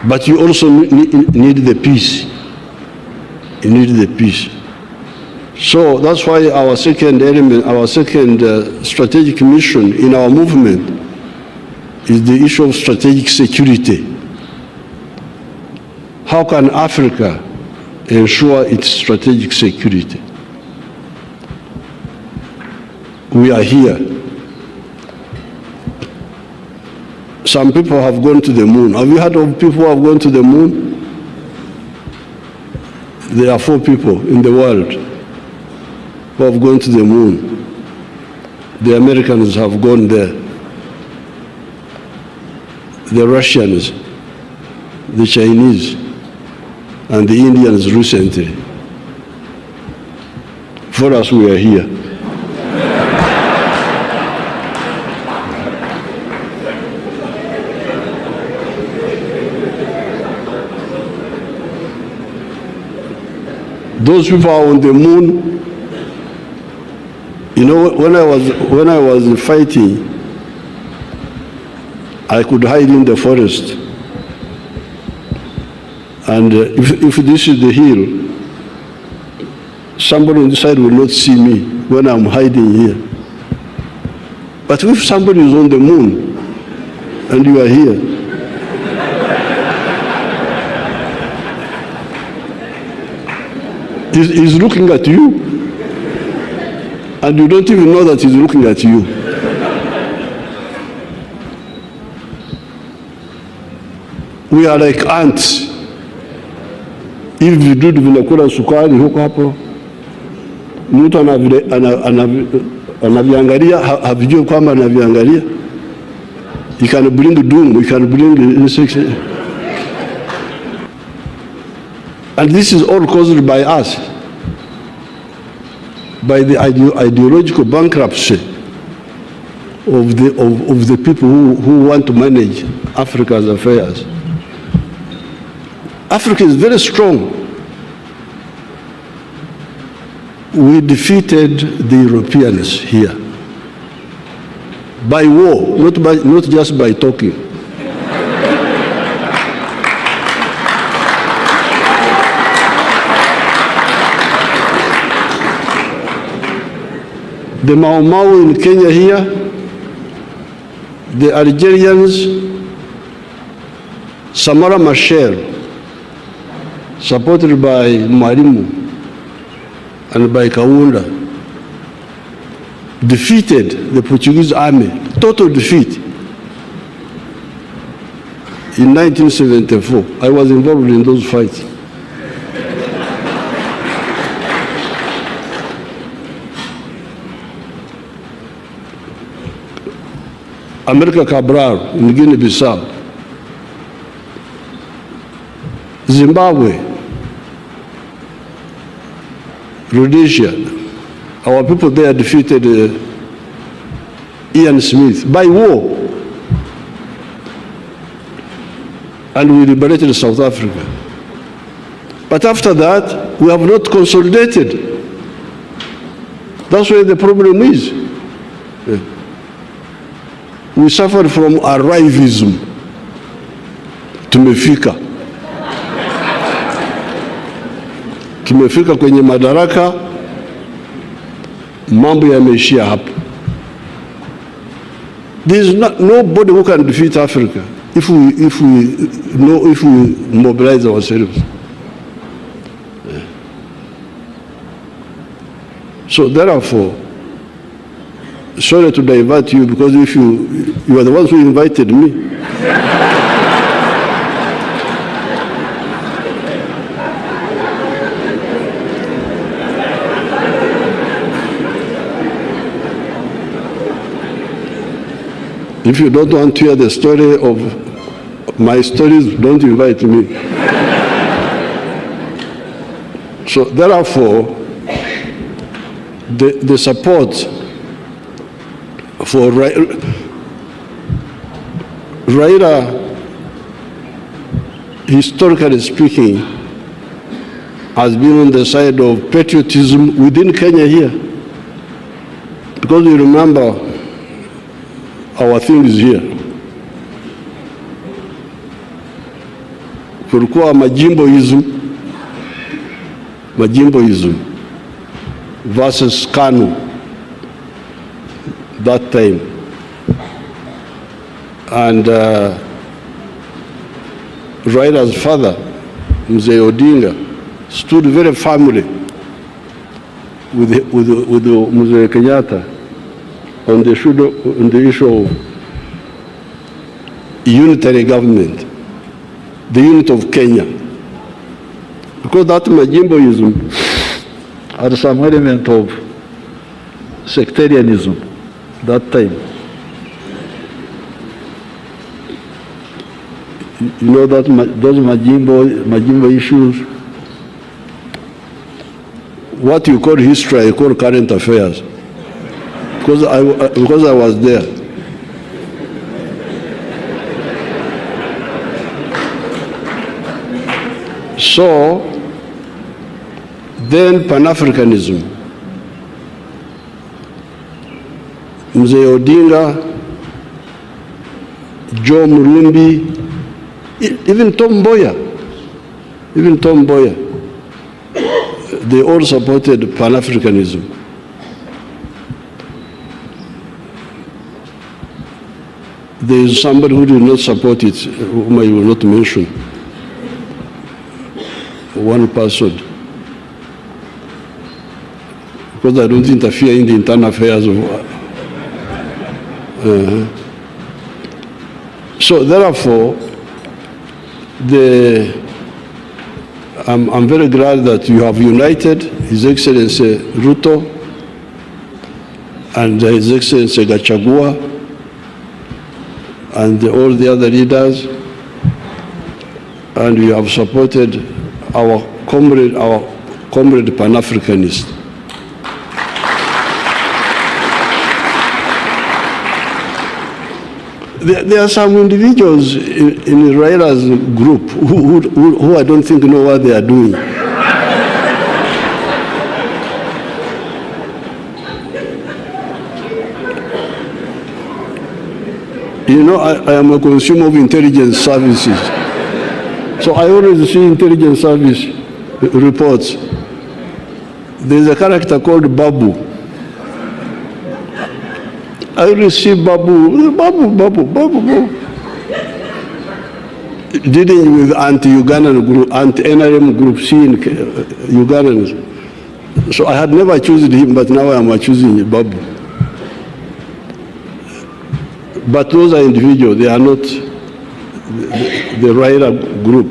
But you also need the peace. You need the peace. So that's why our second element, our second strategic mission in our movement is the issue of strategic security. How can Africa ensure its strategic security? We are here. Some people have gone to the moon. Have you heard of people who have gone to the moon? There are 4 people in the world who have gone to the moon. The Americans have gone there. The Russians, the Chinese, and the Indians recently. For us, we are here. Those people are on the moon. You know, when I was fighting, I could hide in the forest. And if this is the hill, somebody on the side will not see me when I'm hiding here. But if somebody is on the moon and you are here, he's looking at you, and you don't even know that he's looking at you. We are like ants. Hivi vidudu vinakula sukari huko hapo, mtu anaviangalia, havijui kwamba anaviangalia. You can bring doom, you can bring insects. And this is all caused by us, by the ideological bankruptcy of the people who want to manage Africa's affairs. Africa is very strong. We defeated the Europeans here by war, not just by talking. The Mau Mau in Kenya here, the Algerians, Samara Machel, supported by Mwalimu and by Kaunda, defeated the Portuguese army, total defeat. In 1974, I was involved in those fights. America Cabral in Guinea-Bissau, Zimbabwe, Rhodesia, our people there defeated Ian Smith by war, and we liberated South Africa. But after that, we have not consolidated. That's where the problem is. We suffered from arrivism. Tumefika kwenye madaraka, mambo yameishia hapo. There is nobody who can defeat Africa if we mobilize ourselves. So therefore, sorry to divert you, because if you are the ones who invited me. If you don't want to hear the story of my stories, don't invite me. So therefore, the support for Raila, historically speaking, has been on the side of patriotism within Kenya here. Because you remember our thing is here. kulikuwa majimboism versus KANU that time. And Raila's father, Mzee Odinga, stood very firmly with Mzee Kenyatta on the issue of unitary government, the unit of Kenya. Because that majimboism had some element of sectarianism that time. You know that those majimbo issues, what you call history, I call current affairs, because I was there. So then Pan-Africanism, Mzee Odinga, Joe Murumbi, even Tom Mboya, they all supported Pan-Africanism. There is somebody who did not support it, whom I will not mention, one person, because I don't interfere in the internal affairs of. So therefore, I'm very glad that you have united His Excellency Ruto and His Excellency Gachagua and all the other leaders, and you have supported our comrade Pan-Africanist. There are some individuals in Raila's group who I don't think know what they are doing. You know, I am a consumer of intelligence services. So I always see intelligence service reports. There's a character called Babu. I always see Babu. Dealing with anti-Ugandan group, anti-NRM group, seeing Ugandans. So I had never chosen him, but now I am choosing Babu. But those are individuals, they are not the Raila group.